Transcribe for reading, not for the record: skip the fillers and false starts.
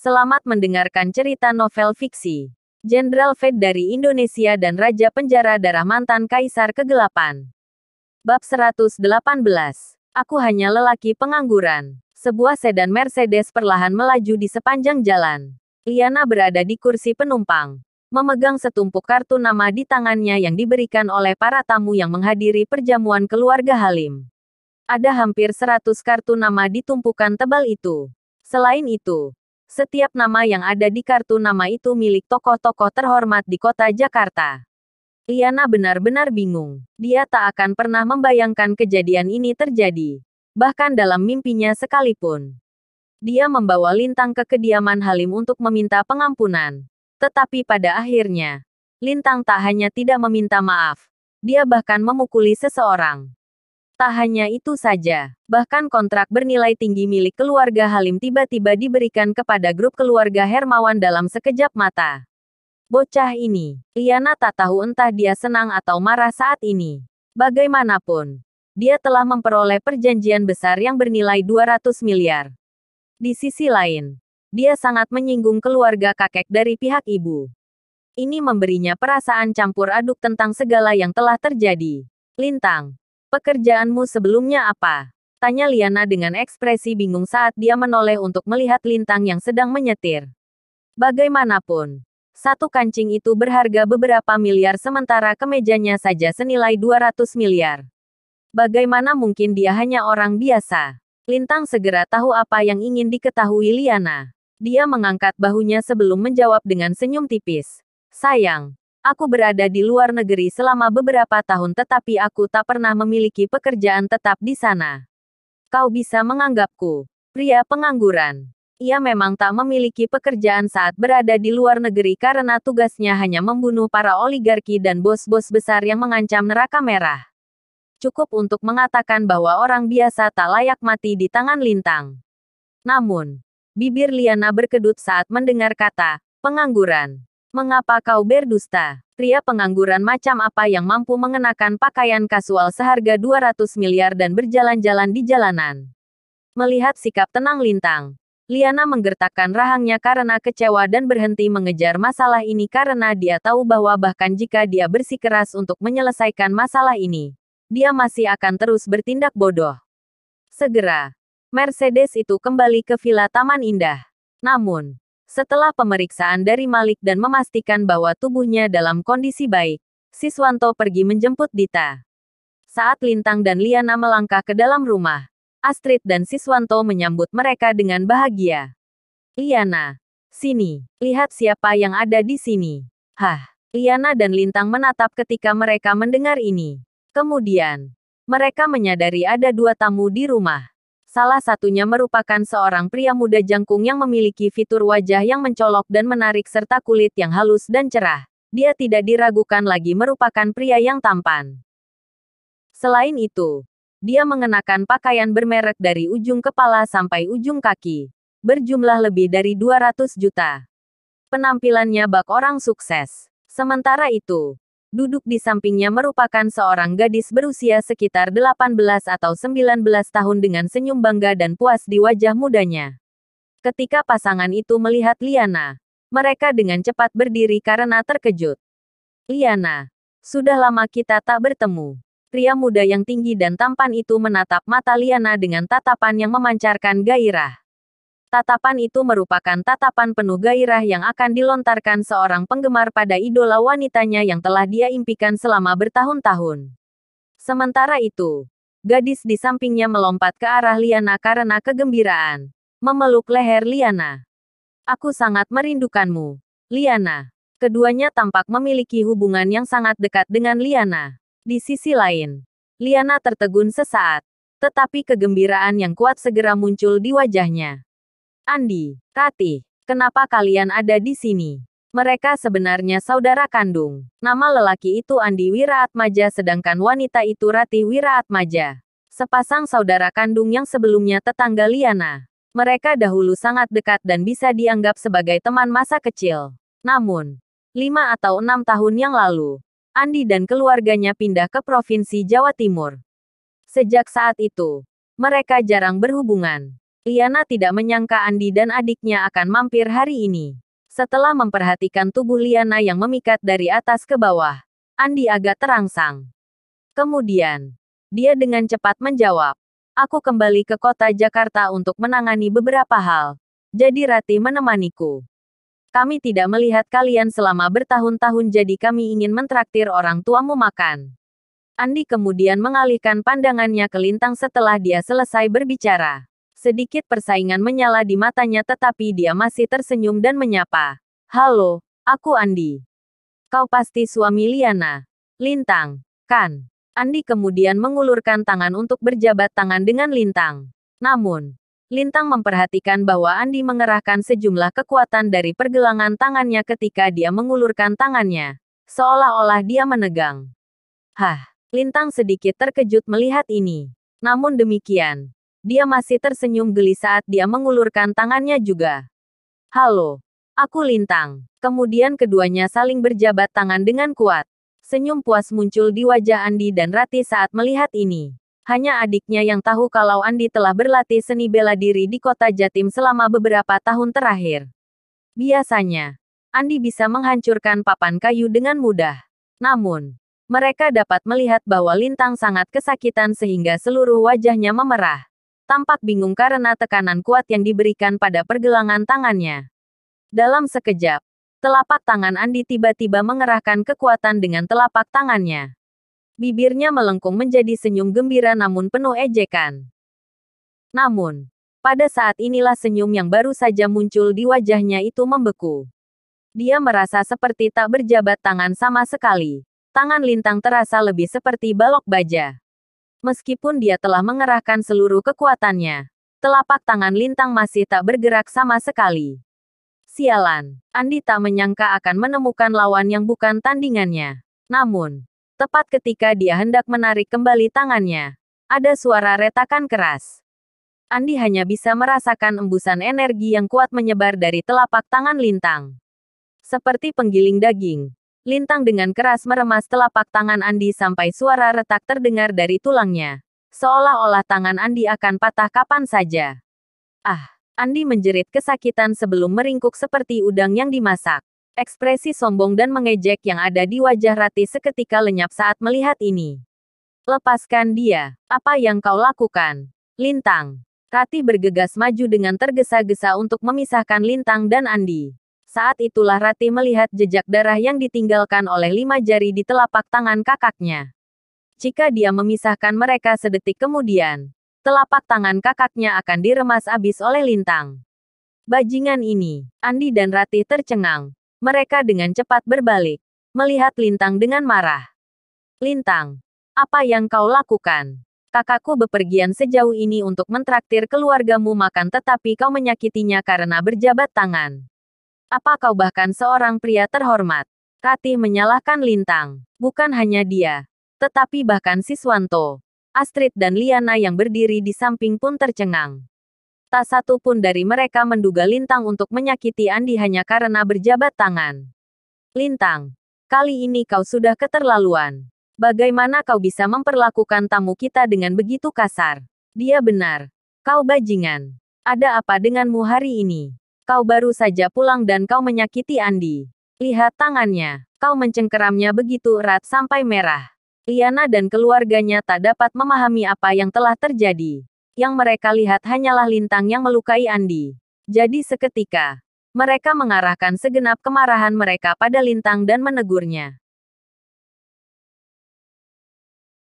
Selamat mendengarkan cerita novel fiksi. Jenderal Fate dari Indonesia dan Raja Penjara Darah Mantan Kaisar Kegelapan. Bab 118. Aku hanya lelaki pengangguran. Sebuah sedan Mercedes perlahan melaju di sepanjang jalan. Liana berada di kursi penumpang, memegang setumpuk kartu nama di tangannya yang diberikan oleh para tamu yang menghadiri perjamuan keluarga Halim. Ada hampir 100 kartu nama di tumpukan tebal itu. Selain itu, setiap nama yang ada di kartu nama itu milik tokoh-tokoh terhormat di kota Jakarta. Liana benar-benar bingung. Dia tak akan pernah membayangkan kejadian ini terjadi. Bahkan dalam mimpinya sekalipun. Dia membawa Lintang ke kediaman Halim untuk meminta pengampunan. Tetapi pada akhirnya, Lintang tak hanya tidak meminta maaf. Dia bahkan memukuli seseorang. Tak hanya itu saja, bahkan kontrak bernilai tinggi milik keluarga Halim tiba-tiba diberikan kepada grup keluarga Hermawan dalam sekejap mata. Bocah ini, Liana tak tahu entah dia senang atau marah saat ini. Bagaimanapun, dia telah memperoleh perjanjian besar yang bernilai 200 miliar. Di sisi lain, dia sangat menyinggung keluarga kakek dari pihak ibu. Ini memberinya perasaan campur aduk tentang segala yang telah terjadi. Lintang, pekerjaanmu sebelumnya apa? Tanya Liana dengan ekspresi bingung saat dia menoleh untuk melihat Lintang yang sedang menyetir. Bagaimanapun, satu kancing itu berharga beberapa miliar sementara kemejanya saja senilai 200 miliar. Bagaimana mungkin dia hanya orang biasa? Lintang segera tahu apa yang ingin diketahui Liana. Dia mengangkat bahunya sebelum menjawab dengan senyum tipis. Sayang, aku berada di luar negeri selama beberapa tahun tetapi aku tak pernah memiliki pekerjaan tetap di sana. Kau bisa menganggapku pria pengangguran. Ia memang tak memiliki pekerjaan saat berada di luar negeri karena tugasnya hanya membunuh para oligarki dan bos-bos besar yang mengancam neraka merah. Cukup untuk mengatakan bahwa orang biasa tak layak mati di tangan Lintang. Namun, bibir Liana berkedut saat mendengar kata pengangguran. Mengapa kau berdusta? Pria pengangguran macam apa yang mampu mengenakan pakaian kasual seharga 200 miliar dan berjalan-jalan di jalanan? Melihat sikap tenang Lintang, Liana menggertakkan rahangnya karena kecewa dan berhenti mengejar masalah ini karena dia tahu bahwa bahkan jika dia bersikeras untuk menyelesaikan masalah ini, dia masih akan terus bertindak bodoh. Segera, Mercedes itu kembali ke Villa Taman Indah. Namun, setelah pemeriksaan dari Malik dan memastikan bahwa tubuhnya dalam kondisi baik, Siswanto pergi menjemput Dita. Saat Lintang dan Liana melangkah ke dalam rumah, Astrid dan Siswanto menyambut mereka dengan bahagia. Liana, sini, lihat siapa yang ada di sini. Hah, Liana dan Lintang menatap ketika mereka mendengar ini. Kemudian, mereka menyadari ada dua tamu di rumah. Salah satunya merupakan seorang pria muda jangkung yang memiliki fitur wajah yang mencolok dan menarik serta kulit yang halus dan cerah. Dia tidak diragukan lagi merupakan pria yang tampan. Selain itu, dia mengenakan pakaian bermerek dari ujung kepala sampai ujung kaki, berjumlah lebih dari 200 juta. Penampilannya bak orang sukses. Sementara itu, duduk di sampingnya merupakan seorang gadis berusia sekitar 18 atau 19 tahun dengan senyum bangga dan puas di wajah mudanya. Ketika pasangan itu melihat Liana, mereka dengan cepat berdiri karena terkejut. Liana, sudah lama kita tak bertemu. Pria muda yang tinggi dan tampan itu menatap mata Liana dengan tatapan yang memancarkan gairah. Tatapan itu merupakan tatapan penuh gairah yang akan dilontarkan seorang penggemar pada idola wanitanya yang telah dia impikan selama bertahun-tahun. Sementara itu, gadis di sampingnya melompat ke arah Liana karena kegembiraan, memeluk leher Liana. Aku sangat merindukanmu, Liana. Keduanya tampak memiliki hubungan yang sangat dekat dengan Liana. Di sisi lain, Liana tertegun sesaat, tetapi kegembiraan yang kuat segera muncul di wajahnya. Andi, Ratih, kenapa kalian ada di sini? Mereka sebenarnya saudara kandung. Nama lelaki itu Andi Wiraatmaja sedangkan wanita itu Ratih Wiraatmaja. Sepasang saudara kandung yang sebelumnya tetangga Liana. Mereka dahulu sangat dekat dan bisa dianggap sebagai teman masa kecil. Namun, 5 atau 6 tahun yang lalu, Andi dan keluarganya pindah ke Provinsi Jawa Timur. Sejak saat itu, mereka jarang berhubungan. Liana tidak menyangka Andi dan adiknya akan mampir hari ini. Setelah memperhatikan tubuh Liana yang memikat dari atas ke bawah, Andi agak terangsang. Kemudian, dia dengan cepat menjawab, "Aku kembali ke kota Jakarta untuk menangani beberapa hal. Jadi Ratih menemaniku. Kami tidak melihat kalian selama bertahun-tahun jadi kami ingin mentraktir orang tuamu makan." Andi kemudian mengalihkan pandangannya ke Lintang setelah dia selesai berbicara. Sedikit persaingan menyala di matanya tetapi dia masih tersenyum dan menyapa. "Halo, aku Andi. Kau pasti suami Liana. Lintang, kan?" Andi kemudian mengulurkan tangan untuk berjabat tangan dengan Lintang. Namun, Lintang memperhatikan bahwa Andi mengerahkan sejumlah kekuatan dari pergelangan tangannya ketika dia mengulurkan tangannya. Seolah-olah dia menegang. Hah, Lintang sedikit terkejut melihat ini. Namun demikian, dia masih tersenyum geli saat dia mengulurkan tangannya juga. "Halo, aku Lintang." Kemudian keduanya saling berjabat tangan dengan kuat. Senyum puas muncul di wajah Andi dan Ratih saat melihat ini. Hanya adiknya yang tahu kalau Andi telah berlatih seni bela diri di kota Jatim selama beberapa tahun terakhir. Biasanya, Andi bisa menghancurkan papan kayu dengan mudah. Namun, mereka dapat melihat bahwa Lintang sangat kesakitan sehingga seluruh wajahnya memerah. Tampak bingung karena tekanan kuat yang diberikan pada pergelangan tangannya. Dalam sekejap, telapak tangan Andi tiba-tiba mengerahkan kekuatan dengan telapak tangannya. Bibirnya melengkung menjadi senyum gembira namun penuh ejekan. Namun, pada saat inilah senyum yang baru saja muncul di wajahnya itu membeku. Dia merasa seperti tak berjabat tangan sama sekali. Tangan Lintang terasa lebih seperti balok baja. Meskipun dia telah mengerahkan seluruh kekuatannya, telapak tangan Lintang masih tak bergerak sama sekali. Sialan, Andi tak menyangka akan menemukan lawan yang bukan tandingannya. Namun, tepat ketika dia hendak menarik kembali tangannya, ada suara retakan keras. Andi hanya bisa merasakan embusan energi yang kuat menyebar dari telapak tangan Lintang. Seperti penggiling daging, Lintang dengan keras meremas telapak tangan Andi sampai suara retak terdengar dari tulangnya. Seolah-olah tangan Andi akan patah kapan saja. "Ah!" Andi menjerit kesakitan sebelum meringkuk seperti udang yang dimasak. Ekspresi sombong dan mengejek yang ada di wajah Ratih seketika lenyap saat melihat ini. "Lepaskan dia. Apa yang kau lakukan, Lintang?" Ratih bergegas maju dengan tergesa-gesa untuk memisahkan Lintang dan Andi. Saat itulah Ratih melihat jejak darah yang ditinggalkan oleh 5 jari di telapak tangan kakaknya. Jika dia memisahkan mereka sedetik kemudian, telapak tangan kakaknya akan diremas habis oleh Lintang. Bajingan ini, Andi dan Ratih tercengang. Mereka dengan cepat berbalik, melihat Lintang dengan marah. "Lintang, apa yang kau lakukan? Kakakku bepergian sejauh ini untuk mentraktir keluargamu makan tetapi kau menyakitinya karena berjabat tangan. Apa kau bahkan seorang pria terhormat?" Ratih menyalahkan Lintang. Bukan hanya dia, tetapi bahkan Siswanto, Astrid dan Liana yang berdiri di samping pun tercengang. Tak satu pun dari mereka menduga Lintang untuk menyakiti Andi hanya karena berjabat tangan. "Lintang, kali ini kau sudah keterlaluan. Bagaimana kau bisa memperlakukan tamu kita dengan begitu kasar?" "Dia benar. Kau bajingan. Ada apa denganmu hari ini? Kau baru saja pulang dan kau menyakiti Andi. Lihat tangannya. Kau mencengkeramnya begitu erat sampai merah." Liana dan keluarganya tak dapat memahami apa yang telah terjadi. Yang mereka lihat hanyalah Lintang yang melukai Andi. Jadi seketika, mereka mengarahkan segenap kemarahan mereka pada Lintang dan menegurnya.